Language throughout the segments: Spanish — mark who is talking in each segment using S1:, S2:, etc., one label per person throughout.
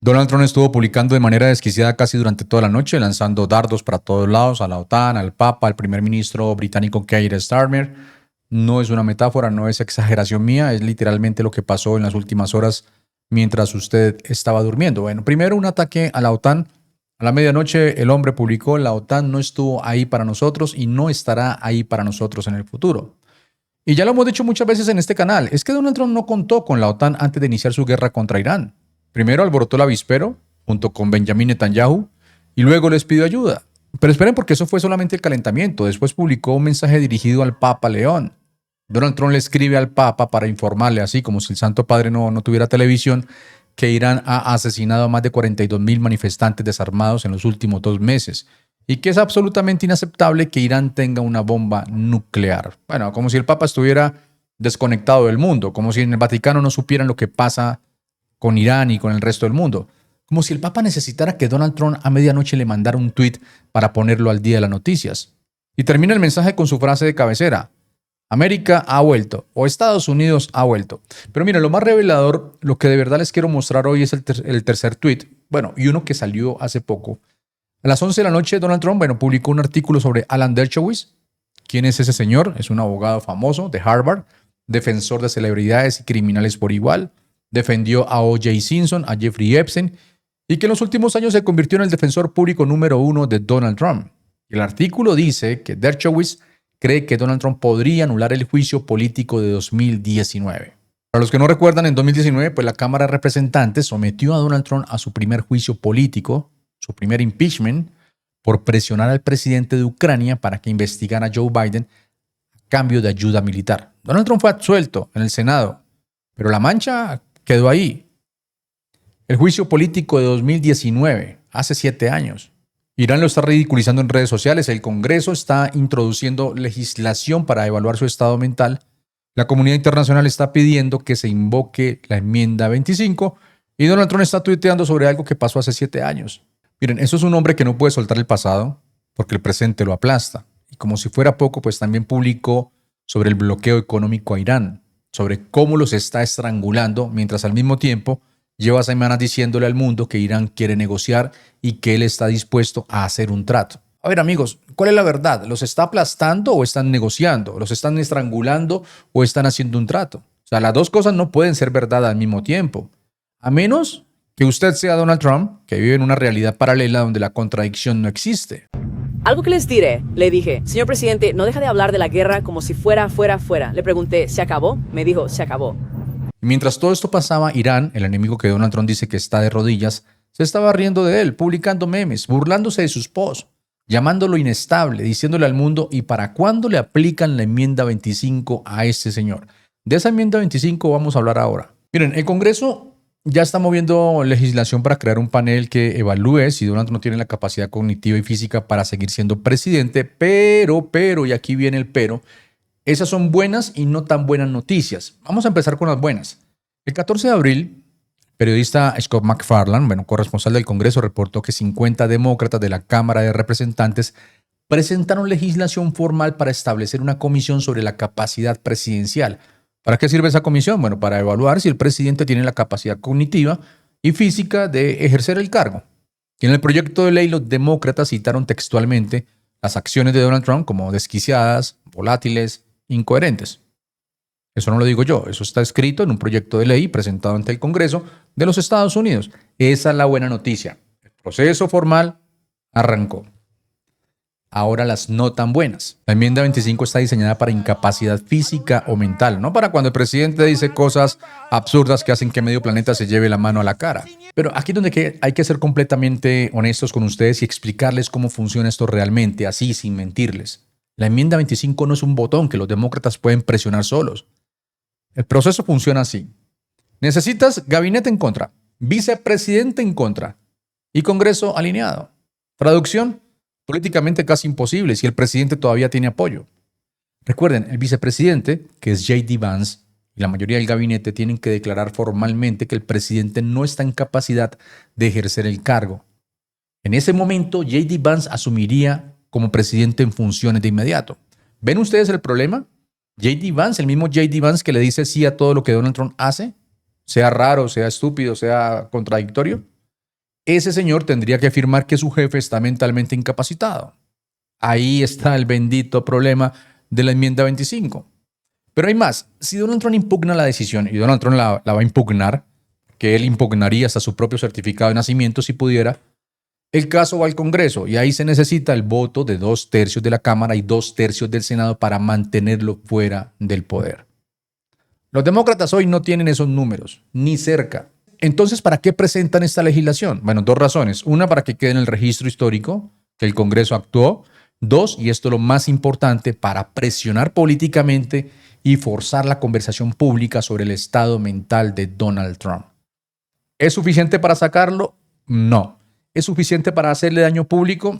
S1: Donald Trump estuvo publicando de manera desquiciada casi durante toda la noche, lanzando dardos para todos lados, a la OTAN, al Papa, al primer ministro británico Keir Starmer. No es una metáfora, no es exageración mía, es literalmente lo que pasó en las últimas horas mientras usted estaba durmiendo. Bueno, primero un ataque a la OTAN. A la medianoche el hombre publicó: la OTAN no estuvo ahí para nosotros y no estará ahí para nosotros en el futuro. Y ya lo hemos dicho muchas veces en este canal, es que Donald Trump no contó con la OTAN antes de iniciar su guerra contra Irán. Primero alborotó el avispero junto con Benjamin Netanyahu y luego les pidió ayuda. Pero esperen, porque eso fue solamente el calentamiento. Después publicó un mensaje dirigido al Papa León. Donald Trump le escribe al Papa para informarle, así como si el Santo Padre no tuviera televisión, que Irán ha asesinado a más de 42.000 manifestantes desarmados en los últimos 2 meses y que es absolutamente inaceptable que Irán tenga una bomba nuclear. Bueno, como si el Papa estuviera desconectado del mundo, como si en el Vaticano no supieran lo que pasa con Irán y con el resto del mundo. Como si el Papa necesitara que Donald Trump a medianoche le mandara un tuit para ponerlo al día de las noticias. Y termina el mensaje con su frase de cabecera: América ha vuelto, o Estados Unidos ha vuelto. Pero mira, lo más revelador, lo que de verdad les quiero mostrar hoy es el tercer tuit, bueno, y uno que salió hace poco. A las 11 de la noche, Donald Trump, publicó un artículo sobre Alan Dershowitz. ¿Quién es ese señor? Es un abogado famoso de Harvard, defensor de celebridades y criminales por igual. Defendió a O.J. Simpson, a Jeffrey Epstein, y que en los últimos años se convirtió en el defensor público número 1 de Donald Trump. El artículo dice que Dershowitz cree que Donald Trump podría anular el juicio político de 2019. Para los que no recuerdan, en 2019, pues la Cámara de Representantes sometió a Donald Trump a su primer juicio político, su primer impeachment, por presionar al presidente de Ucrania para que investigara a Joe Biden a cambio de ayuda militar. Donald Trump fue absuelto en el Senado, pero la mancha quedó ahí. El juicio político de 2019, hace 7 años. Irán lo está ridiculizando en redes sociales, el Congreso está introduciendo legislación para evaluar su estado mental, la comunidad internacional está pidiendo que se invoque la enmienda 25 y Donald Trump está tuiteando sobre algo que pasó hace 7 años. Miren, eso es un hombre que no puede soltar el pasado porque el presente lo aplasta. Y como si fuera poco, pues también publicó sobre el bloqueo económico a Irán, sobre cómo los está estrangulando, mientras al mismo tiempo lleva semanas diciéndole al mundo que Irán quiere negociar y que él está dispuesto a hacer un trato. A ver, amigos, ¿cuál es la verdad? ¿Los está aplastando o están negociando? ¿Los están estrangulando o están haciendo un trato? O sea, las dos cosas no pueden ser verdad al mismo tiempo. A menos que usted sea Donald Trump, que vive en una realidad paralela donde la contradicción no existe.
S2: Algo que les diré, le dije: señor presidente, no deja de hablar de la guerra como si fuera. Le pregunté: ¿se acabó? Me dijo: se acabó.
S1: Mientras todo esto pasaba, Irán, el enemigo que Donald Trump dice que está de rodillas, se estaba riendo de él, publicando memes, burlándose de sus posts, llamándolo inestable, diciéndole al mundo: ¿y para cuándo le aplican la enmienda 25 a este señor? De esa enmienda 25 vamos a hablar ahora. Miren, el Congreso ya está moviendo legislación para crear un panel que evalúe si Donald Trump tiene la capacidad cognitiva y física para seguir siendo presidente, pero, y aquí viene el pero, esas son buenas y no tan buenas noticias. Vamos a empezar con las buenas. El 14 de abril, el periodista Scott MacFarlane, corresponsal del Congreso, reportó que 50 demócratas de la Cámara de Representantes presentaron legislación formal para establecer una comisión sobre la capacidad presidencial. ¿Para qué sirve esa comisión? Bueno, para evaluar si el presidente tiene la capacidad cognitiva y física de ejercer el cargo. Y en el proyecto de ley, los demócratas citaron textualmente las acciones de Donald Trump como desquiciadas, volátiles, incoherentes. Eso no lo digo yo, eso está escrito en un proyecto de ley presentado ante el Congreso de los Estados Unidos. Esa es la buena noticia. El proceso formal arrancó. Ahora las no tan buenas. La enmienda 25 está diseñada para incapacidad física o mental, no para cuando el presidente dice cosas absurdas que hacen que medio planeta se lleve la mano a la cara. Pero aquí es donde hay que ser completamente honestos con ustedes y explicarles cómo funciona esto realmente, así, sin mentirles. La enmienda 25 no es un botón que los demócratas pueden presionar solos. El proceso funciona así. Necesitas gabinete en contra, vicepresidente en contra y Congreso alineado. Traducción: políticamente casi imposible si el presidente todavía tiene apoyo. Recuerden, el vicepresidente, que es J.D. Vance, y la mayoría del gabinete tienen que declarar formalmente que el presidente no está en capacidad de ejercer el cargo. En ese momento, J.D. Vance asumiría como presidente en funciones de inmediato. ¿Ven ustedes el problema? J.D. Vance, el mismo J.D. Vance que le dice sí a todo lo que Donald Trump hace, sea raro, sea estúpido, sea contradictorio, ese señor tendría que afirmar que su jefe está mentalmente incapacitado. Ahí está el bendito problema de la enmienda 25. Pero hay más. Si Donald Trump impugna la decisión, y Donald Trump la va a impugnar, que él impugnaría hasta su propio certificado de nacimiento si pudiera, el caso va al Congreso y ahí se necesita el voto de 2/3 de la Cámara y 2/3 del Senado para mantenerlo fuera del poder. Los demócratas hoy no tienen esos números, ni cerca. Entonces, ¿para qué presentan esta legislación? Bueno, dos razones. Una, para que quede en el registro histórico que el Congreso actuó. Dos, y esto es lo más importante, para presionar políticamente y forzar la conversación pública sobre el estado mental de Donald Trump. ¿Es suficiente para sacarlo? No. ¿Es suficiente para hacerle daño público?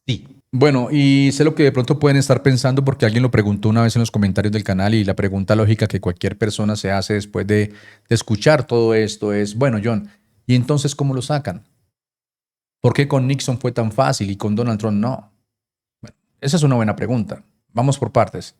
S1: Sí. Bueno, y sé lo que de pronto pueden estar pensando porque alguien lo preguntó una vez en los comentarios del canal y la pregunta lógica que cualquier persona se hace después de escuchar todo esto es, bueno, John, ¿y entonces cómo lo sacan? ¿Por qué con Nixon fue tan fácil y con Donald Trump no? Bueno, esa es una buena pregunta. Vamos por partes.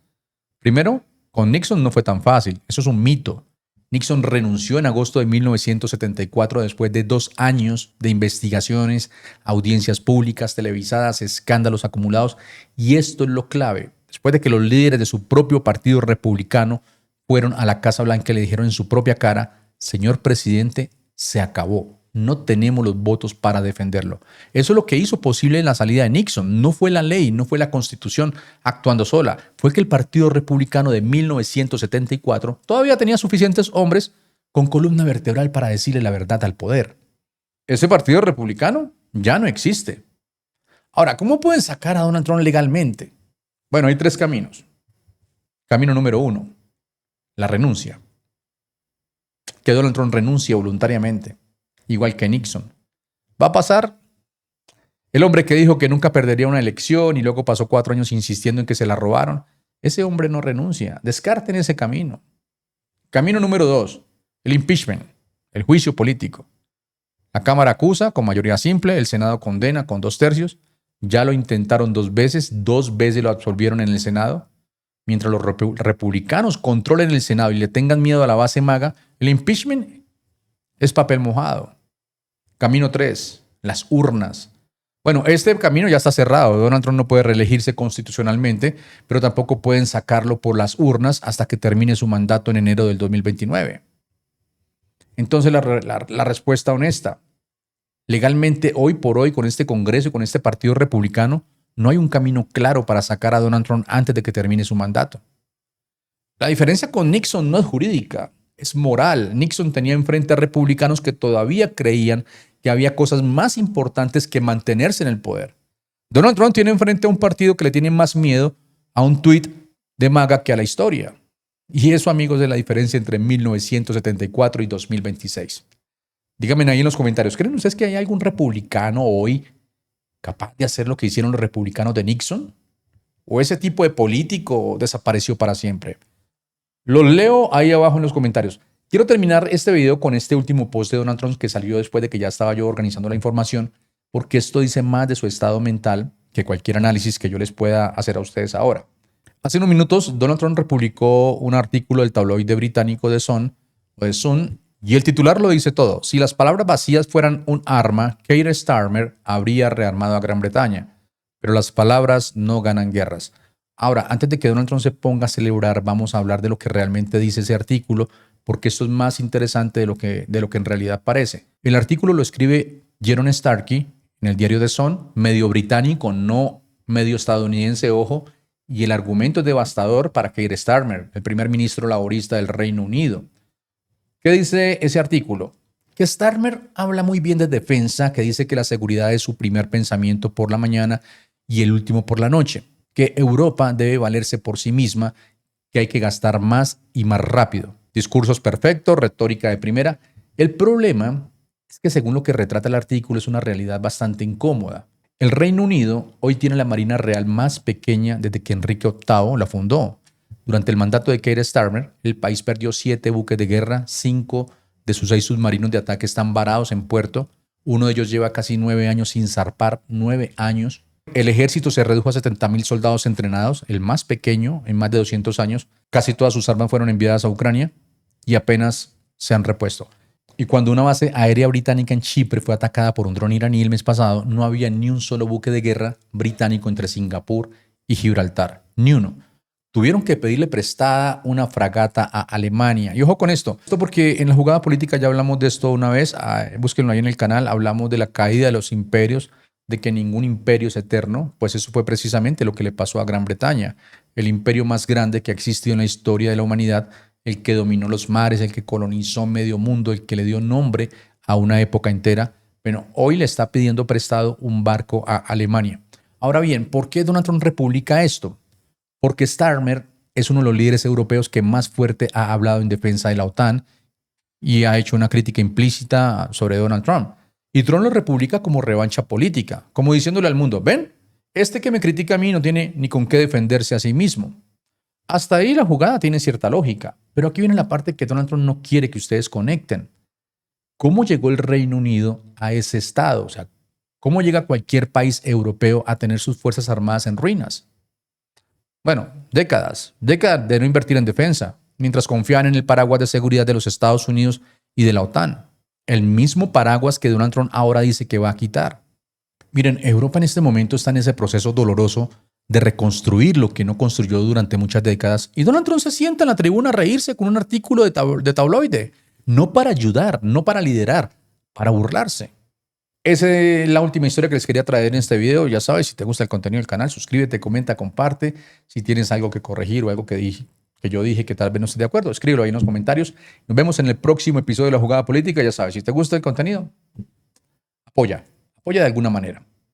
S1: Primero, con Nixon no fue tan fácil. Eso es un mito. Nixon renunció en agosto de 1974 después de 2 años de investigaciones, audiencias públicas, televisadas, escándalos acumulados. Y esto es lo clave. Después de que los líderes de su propio partido republicano fueron a la Casa Blanca y le dijeron en su propia cara, señor presidente, se acabó. No tenemos los votos para defenderlo. Eso es lo que hizo posible la salida de Nixon. No fue la ley, no fue la Constitución actuando sola. Fue que el Partido Republicano de 1974 todavía tenía suficientes hombres con columna vertebral para decirle la verdad al poder. Ese Partido Republicano ya no existe. Ahora, ¿cómo pueden sacar a Donald Trump legalmente? Bueno, hay 3 caminos. Camino número 1, la renuncia. Que Donald Trump renuncie voluntariamente. Igual que Nixon. ¿Va a pasar? El hombre que dijo que nunca perdería una elección y luego pasó 4 años insistiendo en que se la robaron, ese hombre no renuncia. Descarten ese camino. Camino número 2, el impeachment, el juicio político. La Cámara acusa con mayoría simple, el Senado condena con 2/3. Ya lo intentaron 2 veces, 2 veces lo absolvieron en el Senado. Mientras los republicanos controlen el Senado y le tengan miedo a la base MAGA, el impeachment es papel mojado. Camino 3, las urnas. Bueno, este camino ya está cerrado. Donald Trump no puede reelegirse constitucionalmente, pero tampoco pueden sacarlo por las urnas hasta que termine su mandato en enero del 2029. Entonces la respuesta honesta. Legalmente, hoy por hoy, con este Congreso y con este Partido Republicano, no hay un camino claro para sacar a Donald Trump antes de que termine su mandato. La diferencia con Nixon no es jurídica, es moral. Nixon tenía enfrente a republicanos que todavía creían que había cosas más importantes que mantenerse en el poder. Donald Trump tiene enfrente a un partido que le tiene más miedo a un tuit de MAGA que a la historia. Y eso, amigos, es la diferencia entre 1974 y 2026. Díganme ahí en los comentarios, ¿creen ustedes que hay algún republicano hoy capaz de hacer lo que hicieron los republicanos de Nixon? ¿O ese tipo de político desapareció para siempre? Los leo ahí abajo en los comentarios. Quiero terminar este video con este último post de Donald Trump que salió después de que ya estaba yo organizando la información, porque esto dice más de su estado mental que cualquier análisis que yo les pueda hacer a ustedes ahora. Hace unos minutos, Donald Trump republicó un artículo del tabloide británico The Sun, y el titular lo dice todo. Si las palabras vacías fueran un arma, Keir Starmer habría rearmado a Gran Bretaña. Pero las palabras no ganan guerras. Ahora, antes de que Donald Trump se ponga a celebrar, vamos a hablar de lo que realmente dice ese artículo, porque esto es más interesante de lo que en realidad parece. El artículo lo escribe Jeroen Starkey en el diario The Sun, medio británico, no medio estadounidense, ojo, y el argumento es devastador para Keir Starmer, el primer ministro laborista del Reino Unido. ¿Qué dice ese artículo? Que Starmer habla muy bien de defensa, que dice que la seguridad es su primer pensamiento por la mañana y el último por la noche, que Europa debe valerse por sí misma, que hay que gastar más y más rápido. Discursos perfectos, retórica de primera. El problema es que según lo que retrata el artículo es una realidad bastante incómoda. El Reino Unido hoy tiene la Marina Real más pequeña desde que Enrique VIII la fundó. Durante el mandato de Keir Starmer, el país perdió 7 buques de guerra, 5 de sus 6 submarinos de ataque están varados en puerto. Uno de ellos lleva casi 9 años sin zarpar, 9 años. El ejército se redujo a 70.000 soldados entrenados, el más pequeño en más de 200 años. Casi todas sus armas fueron enviadas a Ucrania y apenas se han repuesto. Y cuando una base aérea británica en Chipre fue atacada por un dron iraní el mes pasado, no había ni un solo buque de guerra británico entre Singapur y Gibraltar. Ni uno. Tuvieron que pedirle prestada una fragata a Alemania. Y ojo con esto porque en la jugada política ya hablamos de esto una vez, búsquenlo ahí en el canal, hablamos de la caída de los imperios, de que ningún imperio es eterno, pues eso fue precisamente lo que le pasó a Gran Bretaña, el imperio más grande que ha existido en la historia de la humanidad, el que dominó los mares, el que colonizó medio mundo, el que le dio nombre a una época entera. Bueno, hoy le está pidiendo prestado un barco a Alemania. Ahora bien, ¿por qué Donald Trump republica esto? Porque Starmer es uno de los líderes europeos que más fuerte ha hablado en defensa de la OTAN y ha hecho una crítica implícita sobre Donald Trump. Y Trump lo republica como revancha política, como diciéndole al mundo, ven, este que me critica a mí no tiene ni con qué defenderse a sí mismo. Hasta ahí la jugada tiene cierta lógica, pero aquí viene la parte que Donald Trump no quiere que ustedes conecten. ¿Cómo llegó el Reino Unido a ese estado? O sea, ¿cómo llega cualquier país europeo a tener sus fuerzas armadas en ruinas? Bueno, décadas de no invertir en defensa, mientras confían en el paraguas de seguridad de los Estados Unidos y de la OTAN. El mismo paraguas que Donald Trump ahora dice que va a quitar. Miren, Europa en este momento está en ese proceso doloroso de reconstruir lo que no construyó durante muchas décadas. Y Donald Trump se sienta en la tribuna a reírse con un artículo de tabloide. No para ayudar, no para liderar, para burlarse. Esa es la última historia que les quería traer en este video. Ya sabes, si te gusta el contenido del canal, suscríbete, comenta, comparte. Si tienes algo que corregir o algo que yo dije que tal vez no esté de acuerdo, escríbelo ahí en los comentarios. Nos vemos en el próximo episodio de La Jugada Política. Ya sabes, si te gusta el contenido, apoya de alguna manera.